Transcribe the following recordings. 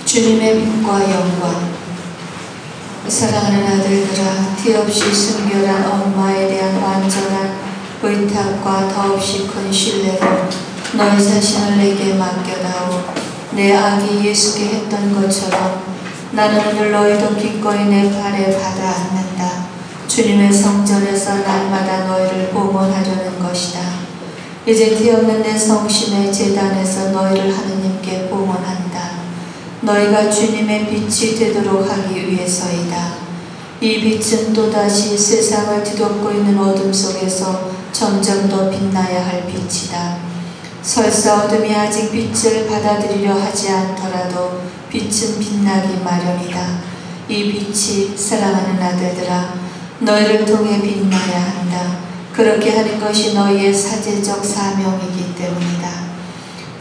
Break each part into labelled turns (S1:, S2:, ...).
S1: 주님의 빛과 영광. 사랑하는 아들들아, 티없이 순결한 엄마에 대한 완전한 의탁과 더없이 큰 신뢰로 너희 자신을 내게 맡겨다오. 내 아기 예수께 했던 것처럼 나는 오늘 너희도 기꺼이 내 발에 받아 안는다. 주님의 성전에서 날마다 너희를 봉헌하려는 것이다. 이제 티없는 내 성심의 제단에서 너희를 하느님께 봉헌한다. 너희가 주님의 빛이 되도록 하기 위해서이다. 이 빛은 또다시 세상을 뒤덮고 있는 어둠 속에서 점점 더 빛나야 할 빛이다. 설사 어둠이 아직 빛을 받아들이려 하지 않더라도 빛은 빛나기 마련이다. 이 빛이 사랑하는 아들들아, 너희를 통해 빛나야 한다. 그렇게 하는 것이 너희의 사제적 사명이기 때문이다.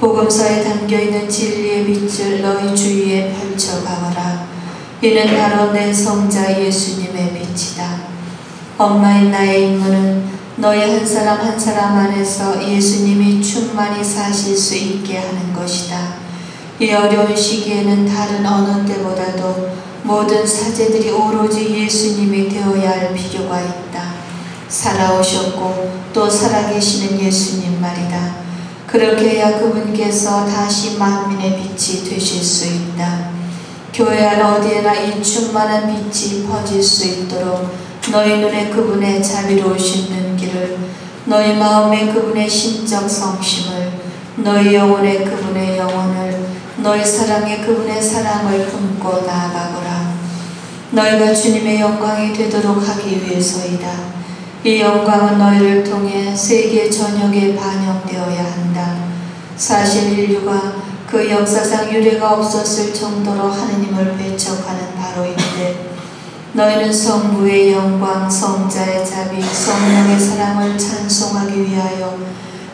S1: 복음서에 담겨있는 진리의 빛을 너희 주위에 펼쳐가거라. 이는 바로 내 성자 예수님의 빛이다. 엄마인 나의 임무는 너희 한 사람 한 사람 안에서 예수님이 충만히 사실 수 있게 하는 것이다. 이 어려운 시기에는 다른 어느 때보다도 모든 사제들이 오로지 예수님이 되어야 할 필요가 있다. 살아오셨고 또 살아계시는 예수님 말이다. 그렇게 해야 그분께서 다시 만민의 빛이 되실 수 있다. 교회 안 어디에나 이 충만한 빛이 퍼질 수 있도록 너희 눈에 그분의 자비로우신 눈길을, 너희 마음에 그분의 신적 성심을, 너희 영혼에 그분의 영혼을, 너희 사랑에 그분의 사랑을 품고 나아가거라. 너희가 주님의 영광이 되도록 하기 위해서이다. 이 영광은 너희를 통해 세계 전역에 반영되어야 한다. 사실 인류가 그 역사상 유례가 없었을 정도로 하느님을 배척하는 바로인데, 너희는 성부의 영광, 성자의 자비, 성령의 사랑을 찬송하기 위하여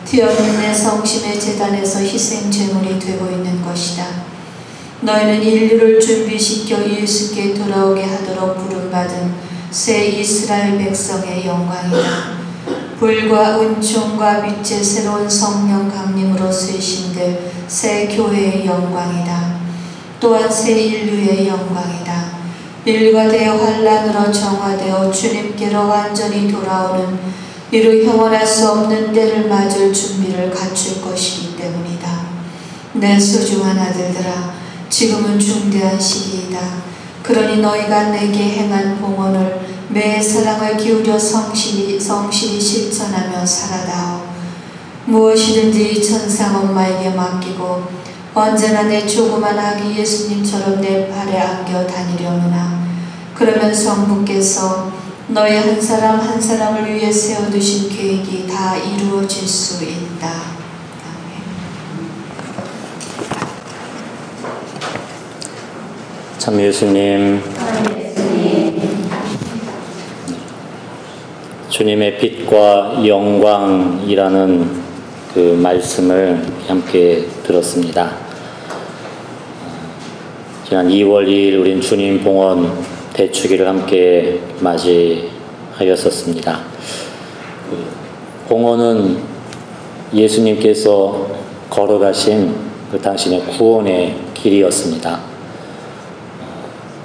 S1: 티없는 내 성심의 제단에서 희생 제물이 되고 있는 것이다. 너희는 인류를 준비시켜 예수께 돌아오게 하도록 부름받은 새 이스라엘 백성의 영광이다. 불과 은총과 빛의 새로운 성령 강림으로 쇄신될 새 교회의 영광이다. 또한 새 인류의 영광이다. 인류가 되어 환란으로 정화되어 주님께로 완전히 돌아오는 이루 형언할 수 없는 때를 맞을 준비를 갖출 것이기 때문이다. 내 소중한 아들들아, 지금은 중대한 시기이다. 그러니 너희가 내게 행한 봉헌을, 매 사랑을 기울여 성실히 실천하며 살아다오. 무엇이든지 이 천상 엄마에게 맡기고 언제나 내 조그만 아기 예수님처럼 내 발에 안겨 다니려느나. 그러면 성부께서 너희 한 사람 한 사람을 위해 세워두신 계획이 다 이루어질 수 있다.
S2: 참 예수님, 주님의 빛과 영광이라는 그 말씀을 함께 들었습니다. 지난 2월 2일 우린 주님 봉헌 대축일을 함께 맞이하였었습니다. 봉헌은 예수님께서 걸어가신 그 당신의 구원의 길이었습니다.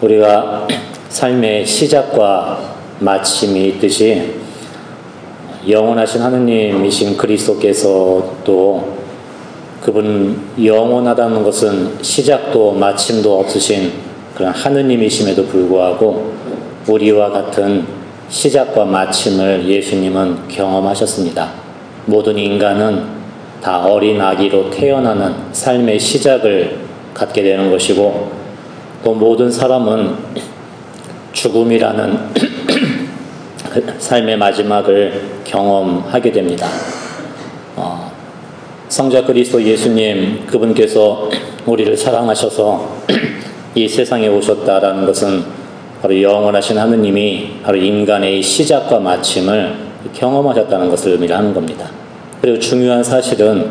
S2: 우리가 삶의 시작과 마침이 있듯이 영원하신 하느님이신 그리스도께서도 그분 영원하다는 것은 시작도 마침도 없으신 그런 하느님이심에도 불구하고 우리와 같은 시작과 마침을 예수님은 경험하셨습니다. 모든 인간은 다 어린 아기로 태어나는 삶의 시작을 갖게 되는 것이고, 또 모든 사람은 죽음이라는 삶의 마지막을 경험하게 됩니다. 성자 그리스도 예수님, 그분께서 우리를 사랑하셔서 이 세상에 오셨다라는 것은 바로 영원하신 하느님이 바로 인간의 시작과 마침을 경험하셨다는 것을 의미하는 겁니다. 그리고 중요한 사실은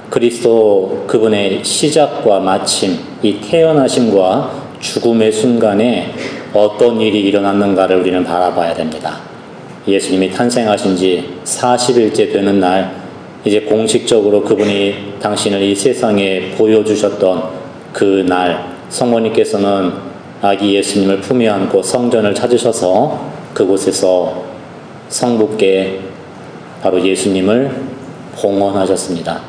S2: 그리스도 그분의 시작과 마침, 이 태어나심과 죽음의 순간에 어떤 일이 일어났는가를 우리는 바라봐야 됩니다. 예수님이 탄생하신 지 40일째 되는 날, 이제 공식적으로 그분이 당신을 이 세상에 보여주셨던 그 날, 성모님께서는 아기 예수님을 품에 안고 성전을 찾으셔서 그곳에서 성부께 바로 예수님을 봉헌하셨습니다.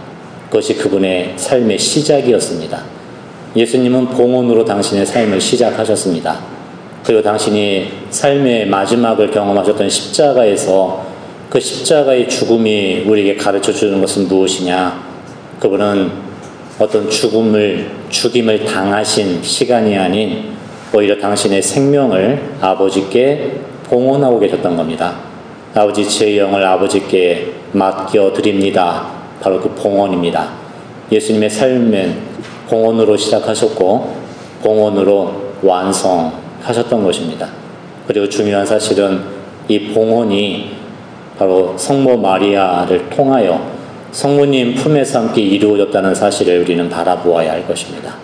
S2: 그것이 그분의 삶의 시작이었습니다. 예수님은 봉헌으로 당신의 삶을 시작하셨습니다. 그리고 당신이 삶의 마지막을 경험하셨던 십자가에서 그 십자가의 죽음이 우리에게 가르쳐주는 것은 무엇이냐? 그분은 어떤 죽임을 당하신 시간이 아닌 오히려 당신의 생명을 아버지께 봉헌하고 계셨던 겁니다. 아버지, 제 영을 아버지께 맡겨드립니다. 바로 그 봉헌입니다. 예수님의 삶은 봉헌으로 시작하셨고 봉헌으로 완성하셨던 것입니다. 그리고 중요한 사실은 이 봉헌이 바로 성모 마리아를 통하여 성모님 품에서 함께 이루어졌다는 사실을 우리는 바라보아야 할 것입니다.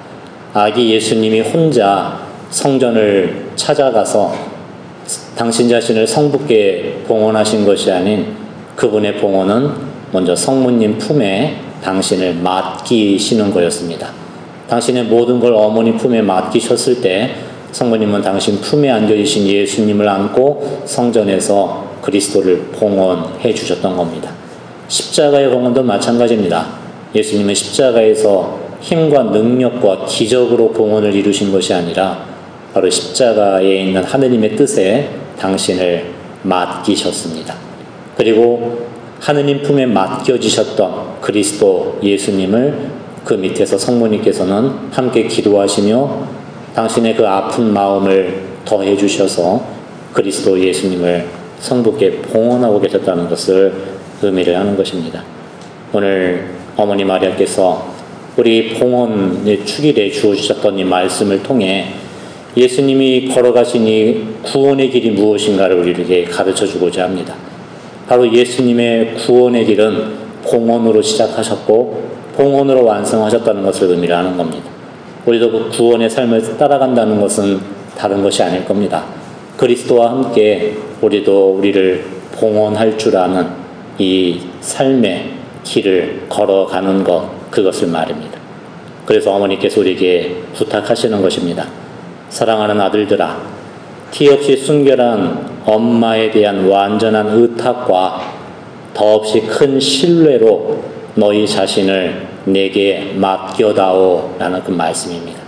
S2: 아기 예수님이 혼자 성전을 찾아가서 당신 자신을 성부께 봉헌하신 것이 아닌 그분의 봉헌은 먼저 성모님 품에 당신을 맡기시는 거였습니다. 당신의 모든 걸 어머니 품에 맡기셨을 때 성모님은 당신 품에 안겨주신 예수님을 안고 성전에서 그리스도를 봉헌해 주셨던 겁니다. 십자가의 봉헌도 마찬가지입니다. 예수님은 십자가에서 힘과 능력과 기적으로 봉헌을 이루신 것이 아니라 바로 십자가에 있는 하느님의 뜻에 당신을 맡기셨습니다. 그리고 하느님 품에 맡겨지셨던 그리스도 예수님을 그 밑에서 성모님께서는 함께 기도하시며 당신의 그 아픈 마음을 더해 주셔서 그리스도 예수님을 성부께 봉헌하고 계셨다는 것을 의미를 하는 것입니다. 오늘 어머니 마리아께서 우리 봉헌의 축일에 주어주셨던 이 말씀을 통해 예수님이 걸어가신 이 구원의 길이 무엇인가를 우리에게 가르쳐주고자 합니다. 바로 예수님의 구원의 길은 봉헌으로 시작하셨고 봉헌으로 완성하셨다는 것을 의미를 하는 겁니다. 우리도 그 구원의 삶을 따라간다는 것은 다른 것이 아닐 겁니다. 그리스도와 함께 우리도 우리를 봉헌할 줄 아는 이 삶의 길을 걸어가는 것, 그것을 말입니다. 그래서 어머니께서 우리에게 부탁하시는 것입니다. 사랑하는 아들들아, 티 없이 순결한 엄마에 대한 완전한 의탁과 더없이 큰 신뢰로 너희 자신을 내게 맡겨다오 라는 그 말씀입니다.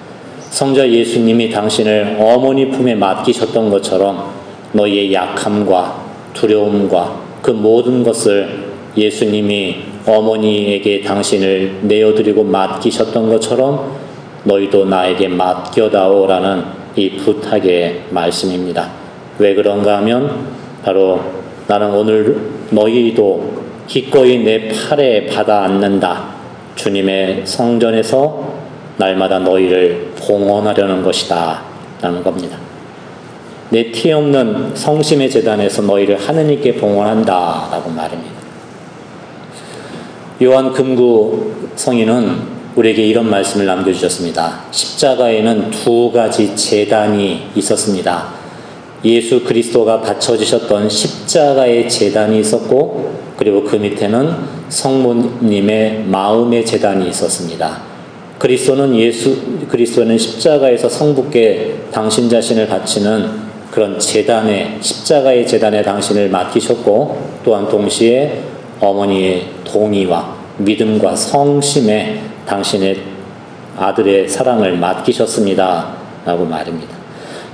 S2: 성자 예수님이 당신을 어머니 품에 맡기셨던 것처럼 너희의 약함과 두려움과 그 모든 것을 예수님이 어머니에게 당신을 내어드리고 맡기셨던 것처럼 너희도 나에게 맡겨다오 라는 이 부탁의 말씀입니다. 왜 그런가 하면 바로 나는 오늘 너희도 기꺼이 내 팔에 받아 안는다. 주님의 성전에서 날마다 너희를 봉헌하려는 것이다 라는 겁니다. 내 티 없는 성심의 제단에서 너희를 하느님께 봉헌한다 라고 말입니다. 요한 금구 성인은 우리에게 이런 말씀을 남겨주셨습니다. 십자가에는 두 가지 제단이 있었습니다. 예수 그리스도가 바쳐지셨던 십자가의 제단이 있었고 그리고 그 밑에는 성모님의 마음의 제단이 있었습니다. 그리스도는 십자가에서 성부께 당신 자신을 바치는 그런 제단에, 십자가의 제단에 당신을 맡기셨고 또한 동시에 어머니의 동의와 믿음과 성심에 당신의 아들의 사랑을 맡기셨습니다 라고 말입니다.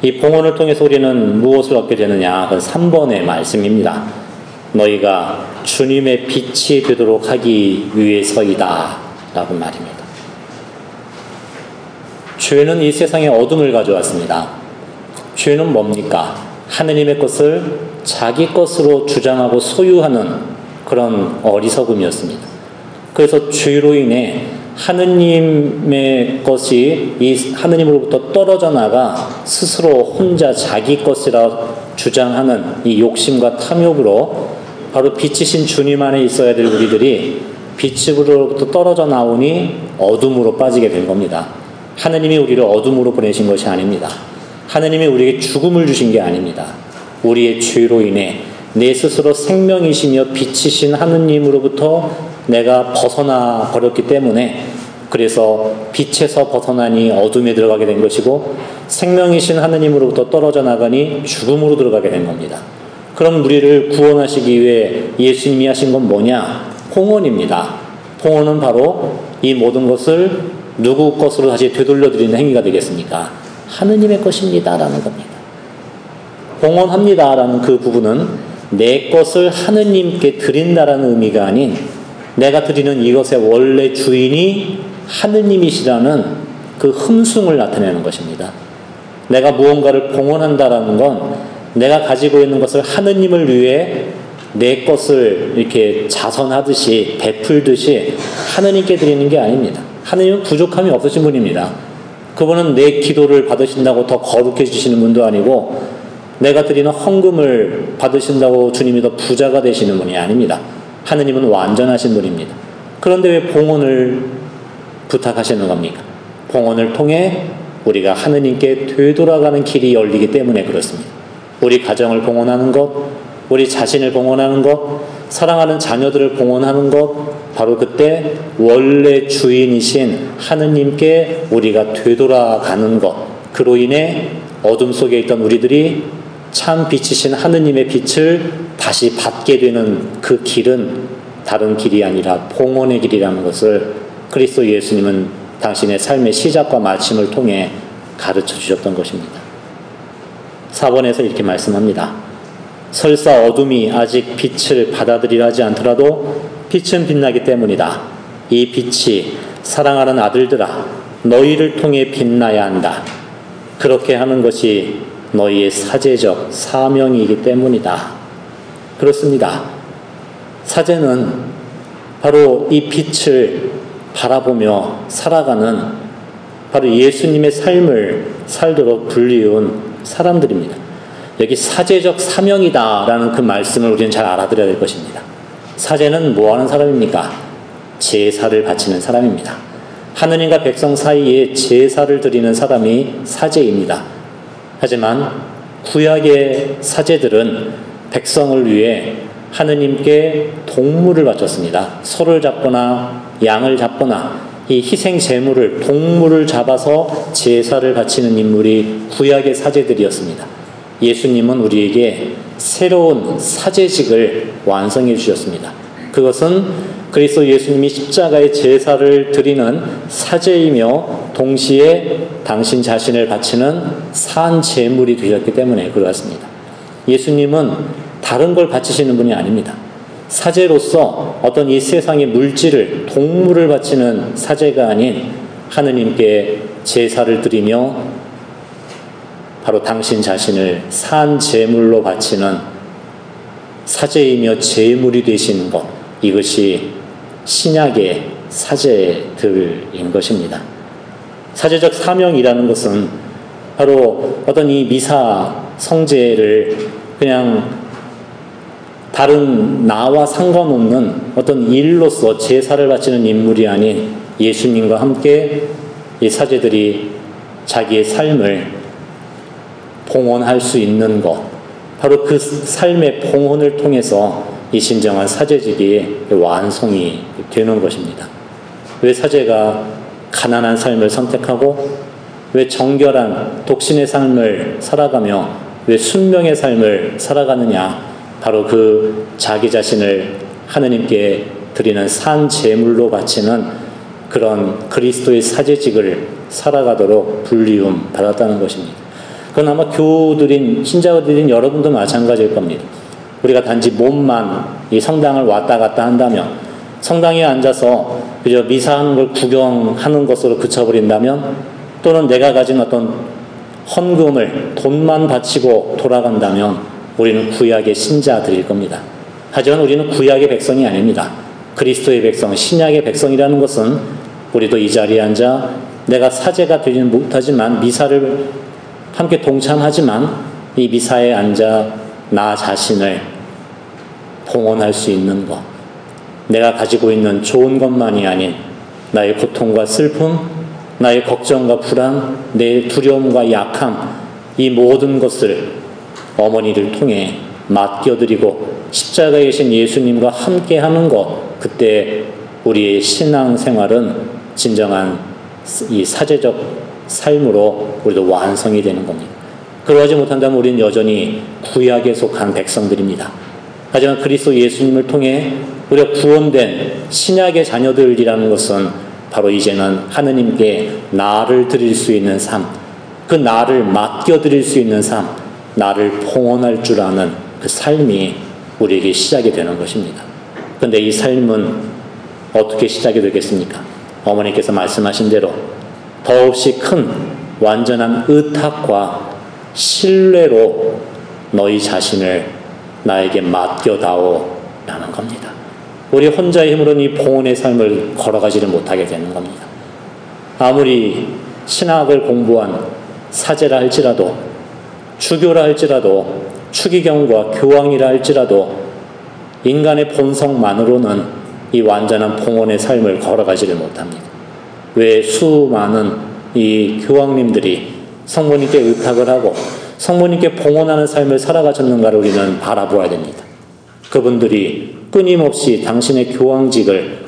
S2: 이 봉헌을 통해서 우리는 무엇을 얻게 되느냐? 그건 3번의 말씀입니다. 너희가 주님의 빛이 되도록 하기 위해서이다 라고 말입니다. 죄는 이 세상에 어둠을 가져왔습니다. 죄는 뭡니까? 하느님의 것을 자기 것으로 주장하고 소유하는 그런 어리석음이었습니다. 그래서 죄로 인해 하느님의 것이 이 하느님으로부터 떨어져 나가 스스로 혼자 자기 것이라 주장하는 이 욕심과 탐욕으로 바로 빛이신 주님 안에 있어야 될 우리들이 빛으로부터 떨어져 나오니 어둠으로 빠지게 된 겁니다. 하느님이 우리를 어둠으로 보내신 것이 아닙니다. 하느님이 우리에게 죽음을 주신 게 아닙니다. 우리의 죄로 인해 내 스스로 생명이시며 빛이신 하느님으로부터 내가 벗어나 버렸기 때문에 그래서 빛에서 벗어나니 어둠에 들어가게 된 것이고 생명이신 하느님으로부터 떨어져 나가니 죽음으로 들어가게 된 겁니다. 그럼 우리를 구원하시기 위해 예수님이 하신 건 뭐냐? 봉헌입니다. 봉헌은 바로 이 모든 것을 누구 것으로 다시 되돌려드리는 행위가 되겠습니까? 하느님의 것입니다 라는 겁니다. 봉헌합니다 라는 그 부분은 내 것을 하느님께 드린다라는 의미가 아닌 내가 드리는 이것의 원래 주인이 하느님이시라는 그 흠숭을 나타내는 것입니다. 내가 무언가를 봉헌한다라는 건 내가 가지고 있는 것을 하느님을 위해 내 것을 이렇게 자선하듯이 베풀듯이 하느님께 드리는 게 아닙니다. 하느님은 부족함이 없으신 분입니다. 그분은 내 기도를 받으신다고 더 거룩해 주시는 분도 아니고 내가 드리는 헌금을 받으신다고 주님이 더 부자가 되시는 분이 아닙니다. 하느님은 완전하신 분입니다. 그런데 왜 봉헌을 부탁하시는 겁니까? 봉헌을 통해 우리가 하느님께 되돌아가는 길이 열리기 때문에 그렇습니다. 우리 가정을 봉헌하는 것, 우리 자신을 봉헌하는 것, 사랑하는 자녀들을 봉헌하는 것, 바로 그때 원래 주인이신 하느님께 우리가 되돌아가는 것, 그로 인해 어둠 속에 있던 우리들이 참 빛이신 하느님의 빛을 다시 받게 되는 그 길은 다른 길이 아니라 봉헌의 길이라는 것을 그리스도 예수님은 당신의 삶의 시작과 마침을 통해 가르쳐 주셨던 것입니다. 4번에서 이렇게 말씀합니다. 설사 어둠이 아직 빛을 받아들이려 하지 않더라도 빛은 빛나기 때문이다. 이 빛이 사랑하는 아들들아 너희를 통해 빛나야 한다. 그렇게 하는 것이 너희의 사제적 사명이기 때문이다. 그렇습니다. 사제는 바로 이 빛을 바라보며 살아가는 바로 예수님의 삶을 살도록 불리운 사람들입니다. 여기 사제적 사명이다라는 그 말씀을 우리는 잘 알아들어야 될 것입니다. 사제는 뭐하는 사람입니까? 제사를 바치는 사람입니다. 하느님과 백성 사이에 제사를 드리는 사람이 사제입니다. 하지만 구약의 사제들은 백성을 위해 하느님께 동물을 바쳤습니다. 소를 잡거나 양을 잡거나 이 희생 제물을 동물을 잡아서 제사를 바치는 인물이 구약의 사제들이었습니다. 예수님은 우리에게 새로운 사제직을 완성해 주셨습니다. 그것은 그리스도 예수님이 십자가의 제사를 드리는 사제이며 동시에 당신 자신을 바치는 산 제물이 되셨기 때문에 그렇습니다. 예수님은 다른 걸 바치시는 분이 아닙니다. 사제로서 어떤 이 세상의 물질을 동물을 바치는 사제가 아닌 하느님께 제사를 드리며 바로 당신 자신을 산 제물로 바치는 사제이며 제물이 되시는 것, 이것이 신약의 사제들인 것입니다. 사제적 사명이라는 것은 바로 어떤 이 미사 성제를 그냥 다른 나와 상관없는 어떤 일로서 제사를 바치는 인물이 아닌 예수님과 함께 이 사제들이 자기의 삶을 봉헌할 수 있는 것, 바로 그 삶의 봉헌을 통해서 이 진정한 사제직이 완성이 되는 것입니다. 왜 사제가 가난한 삶을 선택하고 왜 정결한 독신의 삶을 살아가며 왜 순명의 삶을 살아가느냐? 바로 그 자기 자신을 하느님께 드리는 산 제물로 바치는 그런 그리스도의 사제직을 살아가도록 불리움 받았다는 것입니다. 그건 아마 교우들인 신자들인 여러분도 마찬가지일 겁니다. 우리가 단지 몸만 이 성당을 왔다 갔다 한다면, 성당에 앉아서 그저 미사하는 걸 구경하는 것으로 그쳐버린다면, 또는 내가 가진 어떤 헌금을 돈만 바치고 돌아간다면 우리는 구약의 신자들일 겁니다. 하지만 우리는 구약의 백성이 아닙니다. 그리스도의 백성, 신약의 백성이라는 것은 우리도 이 자리에 앉아 내가 사제가 되지는 못하지만 미사를 함께 동참하지만 이 미사에 앉아 나 자신을 봉헌할 수 있는 것, 내가 가지고 있는 좋은 것만이 아닌 나의 고통과 슬픔, 나의 걱정과 불안, 내 두려움과 약함, 이 모든 것을 어머니를 통해 맡겨드리고 십자가에 계신 예수님과 함께하는 것, 그때 우리의 신앙생활은 진정한 이 사제적 삶으로 우리도 완성이 되는 겁니다. 그러하지 못한다면 우리는 여전히 구약에 속한 백성들입니다. 하지만 그리스도 예수님을 통해 우리가 구원된 신약의 자녀들이라는 것은 바로 이제는 하느님께 나를 드릴 수 있는 삶, 그 나를 맡겨드릴 수 있는 삶, 나를 봉헌할 줄 아는 그 삶이 우리에게 시작이 되는 것입니다. 그런데 이 삶은 어떻게 시작이 되겠습니까? 어머니께서 말씀하신 대로 더없이 큰 완전한 의탁과 신뢰로 너희 자신을 나에게 맡겨다오 라는 겁니다. 우리 혼자의 힘으로는 이 봉헌의 삶을 걸어가지를 못하게 되는 겁니다. 아무리 신학을 공부한 사제라 할지라도, 주교라 할지라도, 추기경과 교황이라 할지라도 인간의 본성만으로는 이 완전한 봉헌의 삶을 걸어가지를 못합니다. 왜 수많은 이 교황님들이 성모님께 의탁을 하고 성모님께 봉헌하는 삶을 살아가셨는가를 우리는 바라보아야 됩니다. 그분들이 끊임없이 당신의 교황직을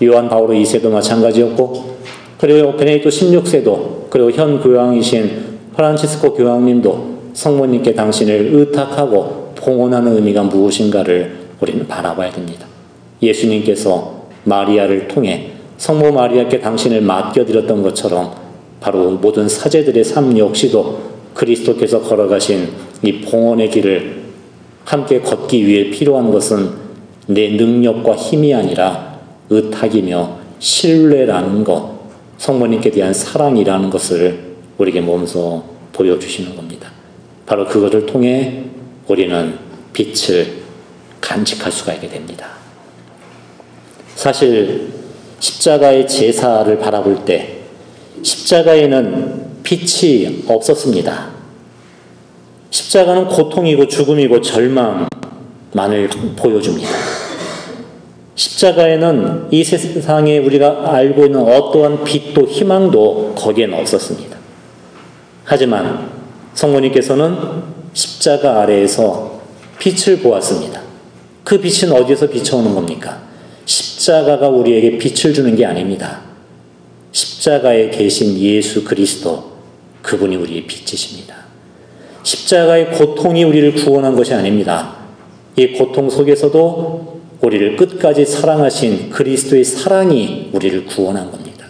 S2: 요한 바오로 2세도 마찬가지였고, 그리고 베네딕토 16세도, 그리고 현 교황이신 프란치스코 교황님도 성모님께 당신을 의탁하고 봉헌하는 의미가 무엇인가를 우리는 바라봐야 됩니다. 예수님께서 마리아를 통해 성모 마리아께 당신을 맡겨드렸던 것처럼 바로 모든 사제들의 삶 역시도 그리스도께서 걸어가신 이 봉헌의 길을 함께 걷기 위해 필요한 것은 내 능력과 힘이 아니라 의탁이며 신뢰라는 것, 성모님께 대한 사랑이라는 것을 우리에게 몸소 보여주시는 겁니다. 바로 그것을 통해 우리는 빛을 간직할 수가 있게 됩니다. 사실 십자가의 제사를 바라볼 때 십자가에는 빛이 없었습니다. 십자가는 고통이고 죽음이고 절망만을 보여줍니다. 십자가에는 이 세상에 우리가 알고 있는 어떠한 빛도 희망도 거기에는 없었습니다. 하지만 성모님께서는 십자가 아래에서 빛을 보았습니다. 그 빛은 어디에서 비춰오는 겁니까? 십자가가 우리에게 빛을 주는 게 아닙니다. 십자가에 계신 예수 그리스도, 그분이 우리의 빛이십니다. 십자가의 고통이 우리를 구원한 것이 아닙니다. 이 고통 속에서도 우리를 끝까지 사랑하신 그리스도의 사랑이 우리를 구원한 겁니다.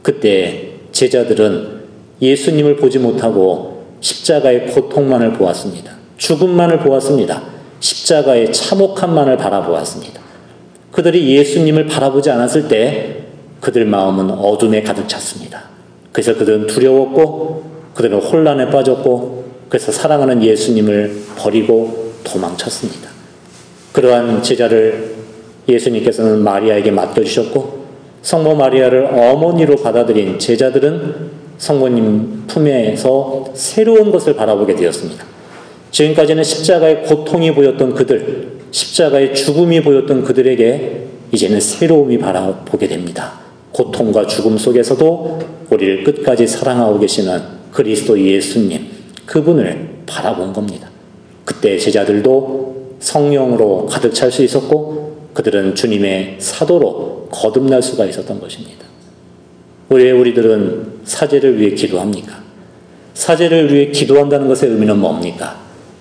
S2: 그때 제자들은 예수님을 보지 못하고 십자가의 고통만을 보았습니다. 죽음만을 보았습니다. 십자가의 참혹함만을 바라보았습니다. 그들이 예수님을 바라보지 않았을 때 그들 마음은 어둠에 가득 찼습니다. 그래서 그들은 두려웠고 그들은 혼란에 빠졌고 그래서 사랑하는 예수님을 버리고 도망쳤습니다. 그러한 제자를 예수님께서는 마리아에게 맡겨주셨고 성모 마리아를 어머니로 받아들인 제자들은 성모님 품에서 새로운 것을 바라보게 되었습니다. 지금까지는 십자가의 고통이 보였던 그들, 십자가의 죽음이 보였던 그들에게 이제는 새로움이 바라보게 됩니다. 고통과 죽음 속에서도 우리를 끝까지 사랑하고 계시는 그리스도 예수님, 그분을 바라본 겁니다. 그때 제자들도 성령으로 가득 찰 수 있었고 그들은 주님의 사도로 거듭날 수가 있었던 것입니다. 왜 우리들은 사제를 위해 기도합니까? 사제를 위해 기도한다는 것의 의미는 뭡니까?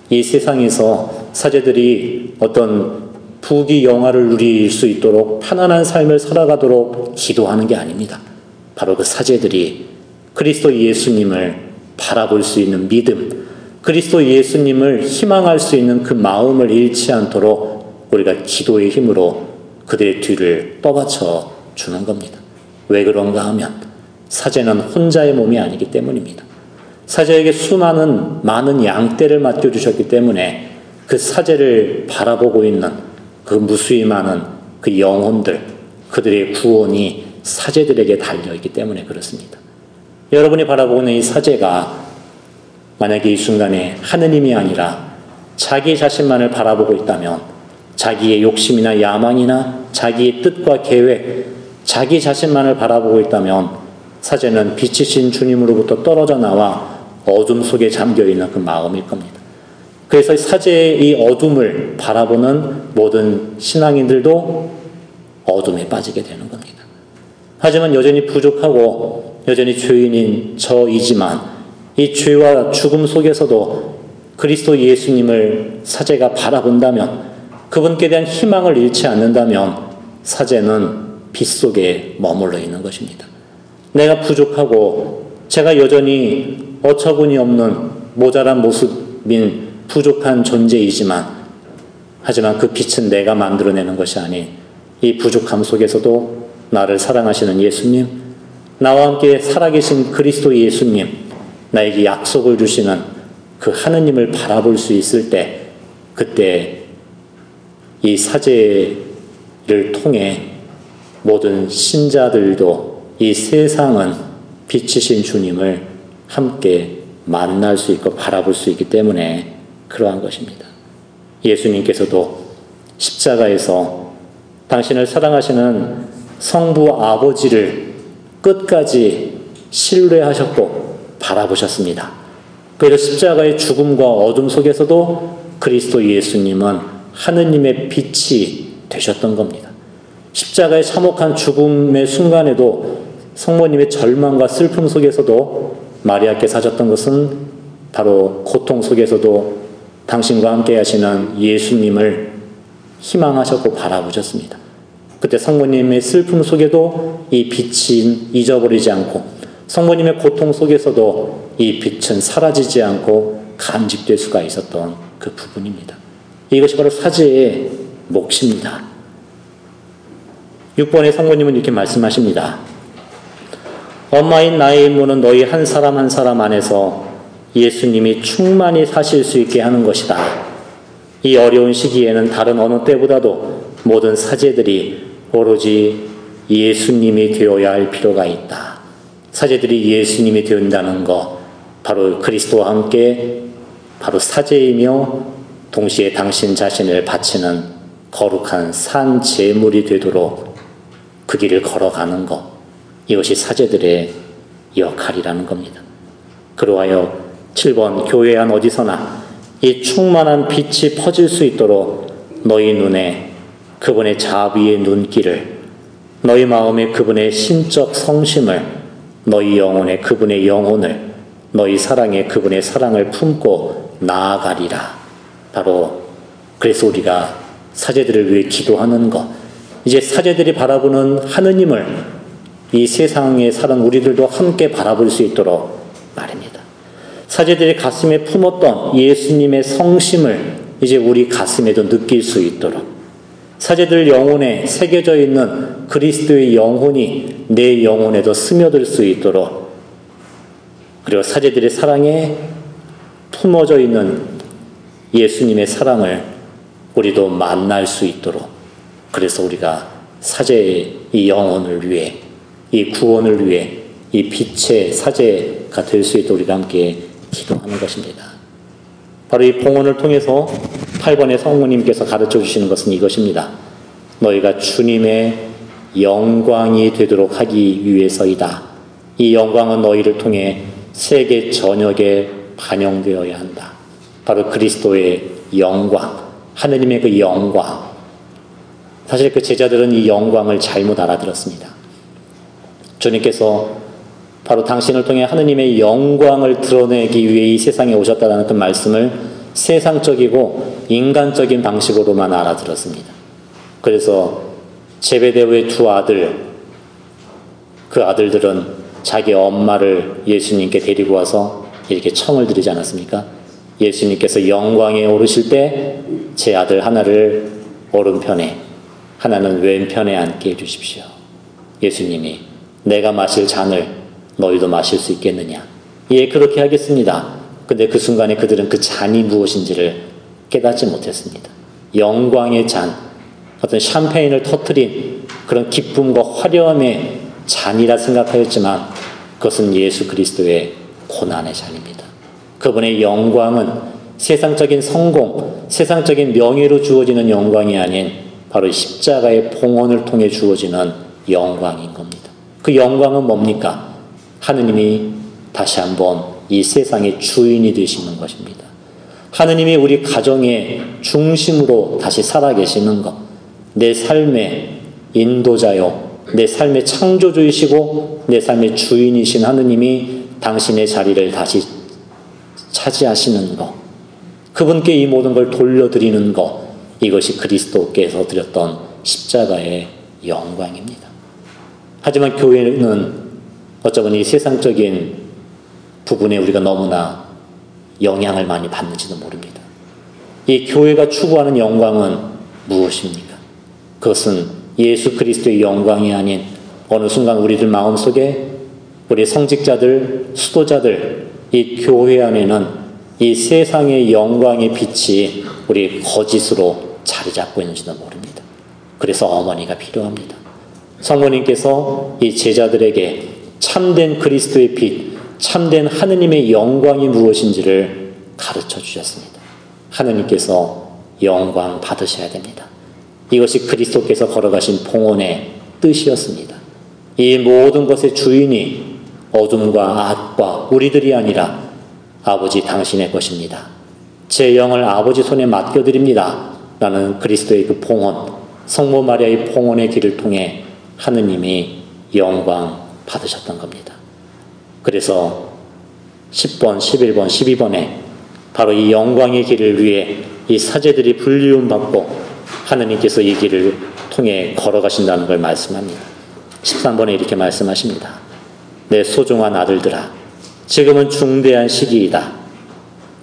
S2: 이 세상에서 사제들이 어떤 부귀 영화를 누릴 수 있도록 편안한 삶을 살아가도록 기도하는 게 아닙니다. 바로 그 사제들이 그리스도 예수님을 바라볼 수 있는 믿음, 그리스도 예수님을 희망할 수 있는 그 마음을 잃지 않도록 우리가 기도의 힘으로 그들의 뒤를 떠받쳐 주는 겁니다. 왜 그런가 하면 사제는 혼자의 몸이 아니기 때문입니다. 사제에게 많은 양떼를 맡겨주셨기 때문에 그 사제를 바라보고 있는 그 무수히 많은 그 영혼들, 그들의 구원이 사제들에게 달려있기 때문에 그렇습니다. 여러분이 바라보고 있는 이 사제가 만약에 이 순간에 하느님이 아니라 자기 자신만을 바라보고 있다면 자기의 욕심이나 야망이나 자기의 뜻과 계획, 자기 자신만을 바라보고 있다면 사제는 빛이신 주님으로부터 떨어져 나와 어둠 속에 잠겨있는 그 마음일 겁니다. 그래서 사제의 이 어둠을 바라보는 모든 신앙인들도 어둠에 빠지게 되는 겁니다. 하지만 여전히 부족하고 여전히 죄인인 저이지만 이 죄와 죽음 속에서도 그리스도 예수님을 사제가 바라본다면, 그분께 대한 희망을 잃지 않는다면 사제는 빛 속에 머물러 있는 것입니다. 내가 부족하고 제가 여전히 어처구니 없는 모자란 모습인 부족한 존재이지만, 하지만 그 빛은 내가 만들어내는 것이 아닌 이 부족함 속에서도 나를 사랑하시는 예수님, 나와 함께 살아계신 그리스도 예수님, 나에게 약속을 주시는 그 하느님을 바라볼 수 있을 때, 그때 이 사제를 통해 모든 신자들도 이 세상은 빛이신 주님을 함께 만날 수 있고 바라볼 수 있기 때문에 그러한 것입니다. 예수님께서도 십자가에서 당신을 사랑하시는 성부 아버지를 끝까지 신뢰하셨고 바라보셨습니다. 그래서 십자가의 죽음과 어둠 속에서도 그리스도 예수님은 하느님의 빛이 되셨던 겁니다. 십자가의 참혹한 죽음의 순간에도 성모님의 절망과 슬픔 속에서도 마리아께 사셨던 것은 바로 고통 속에서도 당신과 함께 하시는 예수님을 희망하셨고 바라보셨습니다. 그때 성모님의 슬픔 속에도 이 빛이 잊어버리지 않고, 성모님의 고통 속에서도 이 빛은 사라지지 않고 간직될 수가 있었던 그 부분입니다. 이것이 바로 사제의 몫입니다. 6번의 성모님은 이렇게 말씀하십니다. 엄마인 나의 임무는 너희 한 사람 한 사람 안에서 예수님이 충만히 사실 수 있게 하는 것이다. 이 어려운 시기에는 다른 어느 때보다도 모든 사제들이 오로지 예수님이 되어야 할 필요가 있다. 사제들이 예수님이 되었다는 것, 바로 그리스도와 함께 바로 사제이며 동시에 당신 자신을 바치는 거룩한 산 제물이 되도록 그 길을 걸어가는 것, 이것이 사제들의 역할이라는 겁니다. 그러하여 7번 교회 안 어디서나 이 충만한 빛이 퍼질 수 있도록 너희 눈에 그분의 자비의 눈길을, 너희 마음에 그분의 신적 성심을, 너희 영혼에 그분의 영혼을, 너희 사랑에 그분의 사랑을 품고 나아가리라. 바로 그래서 우리가 사제들을 위해 기도하는 것, 이제 사제들이 바라보는 하느님을 이 세상에 사는 우리들도 함께 바라볼 수 있도록 말입니다. 사제들이 가슴에 품었던 예수님의 성심을 이제 우리 가슴에도 느낄 수 있도록, 사제들 영혼에 새겨져 있는 그리스도의 영혼이 내 영혼에도 스며들 수 있도록, 그리고 사제들의 사랑에 품어져 있는 예수님의 사랑을 우리도 만날 수 있도록, 그래서 우리가 사제의 이 영혼을 위해, 이 구원을 위해 이 빛의 사제가 될 수 있도록 우리가 함께 기도하는 것입니다. 바로 이 봉헌을 통해서 8번의 성모님께서 가르쳐 주시는 것은 이것입니다. 너희가 주님의 영광이 되도록 하기 위해서이다. 이 영광은 너희를 통해 세계 전역에 반영되어야 한다. 바로 그리스도의 영광, 하느님의 그 영광. 사실 그 제자들은 이 영광을 잘못 알아들었습니다. 주님께서 바로 당신을 통해 하느님의 영광을 드러내기 위해 이 세상에 오셨다는 그 말씀을 세상적이고 인간적인 방식으로만 알아들었습니다. 그래서 제베데오의 두 아들, 그 아들들은 자기 엄마를 예수님께 데리고 와서 이렇게 청을 드리지 않았습니까? 예수님께서 영광에 오르실 때 제 아들 하나를 오른편에, 하나는 왼편에 앉게 해주십시오. 예수님이 내가 마실 잔을 너희도 마실 수 있겠느냐? 예, 그렇게 하겠습니다. 근데 그 순간에 그들은 그 잔이 무엇인지를 깨닫지 못했습니다. 영광의 잔, 어떤 샴페인을 터뜨린 그런 기쁨과 화려함의 잔이라 생각하였지만 그것은 예수 그리스도의 고난의 잔입니다. 그분의 영광은 세상적인 성공, 세상적인 명예로 주어지는 영광이 아닌 바로 십자가의 봉헌을 통해 주어지는 영광인 겁니다. 그 영광은 뭡니까? 하느님이 다시 한번 이 세상의 주인이 되시는 것입니다. 하느님이 우리 가정의 중심으로 다시 살아계시는 것, 내 삶의 인도자요 내 삶의 창조주이시고 내 삶의 주인이신 하느님이 당신의 자리를 다시 차지하시는 것, 그분께 이 모든 걸 돌려드리는 것, 이것이 그리스도께서 드렸던 십자가의 영광입니다. 하지만 교회는 어쩌면 이 세상적인 부분에 우리가 너무나 영향을 많이 받는지도 모릅니다. 이 교회가 추구하는 영광은 무엇입니까? 그것은 예수 그리스도의 영광이 아닌 어느 순간 우리들 마음속에 우리 성직자들, 수도자들, 이 교회 안에는 이 세상의 영광의 빛이 우리 거짓으로 자리 잡고 있는지도 모릅니다. 그래서 어머니가 필요합니다. 성모님께서 이 제자들에게 참된 그리스도의 빛, 참된 하느님의 영광이 무엇인지를 가르쳐 주셨습니다. 하느님께서 영광 받으셔야 됩니다. 이것이 그리스도께서 걸어가신 봉헌의 뜻이었습니다. 이 모든 것의 주인이 어둠과 악과 우리들이 아니라 아버지 당신의 것입니다. 제 영을 아버지 손에 맡겨드립니다. 라는 그리스도의 그 봉헌, 성모 마리아의 봉헌의 길을 통해 하느님이 영광 받으셨던 겁니다. 그래서 10번, 11번, 12번에 바로 이 영광의 길을 위해 이 사제들이 불리움 받고 하느님께서 이 길을 통해 걸어가신다는 걸 말씀합니다. 13번에 이렇게 말씀하십니다. 내 소중한 아들들아, 지금은 중대한 시기이다.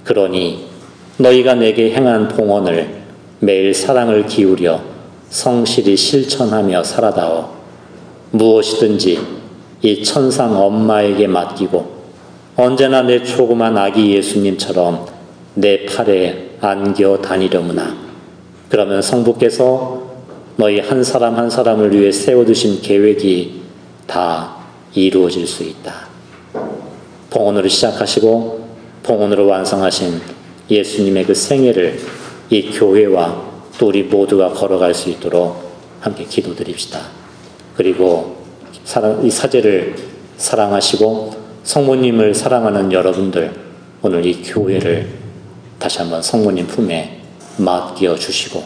S2: 그러니 너희가 내게 행한 봉헌을 매일 사랑을 기울여 성실히 실천하며 살아다오. 무엇이든지 이 천상 엄마에게 맡기고 언제나 내 조그만 아기 예수님처럼 내 팔에 안겨 다니려무나. 그러면 성부께서 너희 한 사람 한 사람을 위해 세워두신 계획이 다 이루어질 수 있다. 봉헌으로 시작하시고 봉헌으로 완성하신 예수님의 그 생애를 이 교회와 또 우리 모두가 걸어갈 수 있도록 함께 기도드립시다. 그리고 이 사제를 사랑하시고 성모님을 사랑하는 여러분들, 오늘 이 교회를 다시 한번 성모님 품에 맡겨 주시고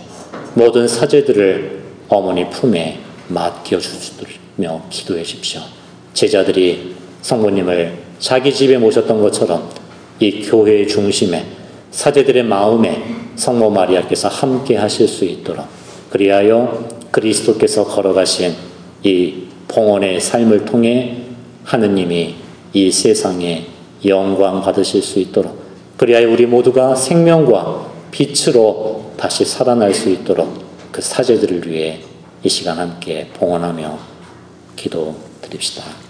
S2: 모든 사제들을 어머니 품에 맡겨 주시며 기도해 주십시오. 제자들이 성모님을 자기 집에 모셨던 것처럼 이 교회의 중심에 사제들의 마음에 성모 마리아께서 함께 하실 수 있도록, 그리하여 그리스도께서 걸어가신 이 봉헌의 삶을 통해 하느님이 이 세상에 영광 받으실 수 있도록, 그리하여 우리 모두가 생명과 빛으로 다시 살아날 수 있도록 그 사제들을 위해 이 시간 함께 봉헌하며 기도드립시다.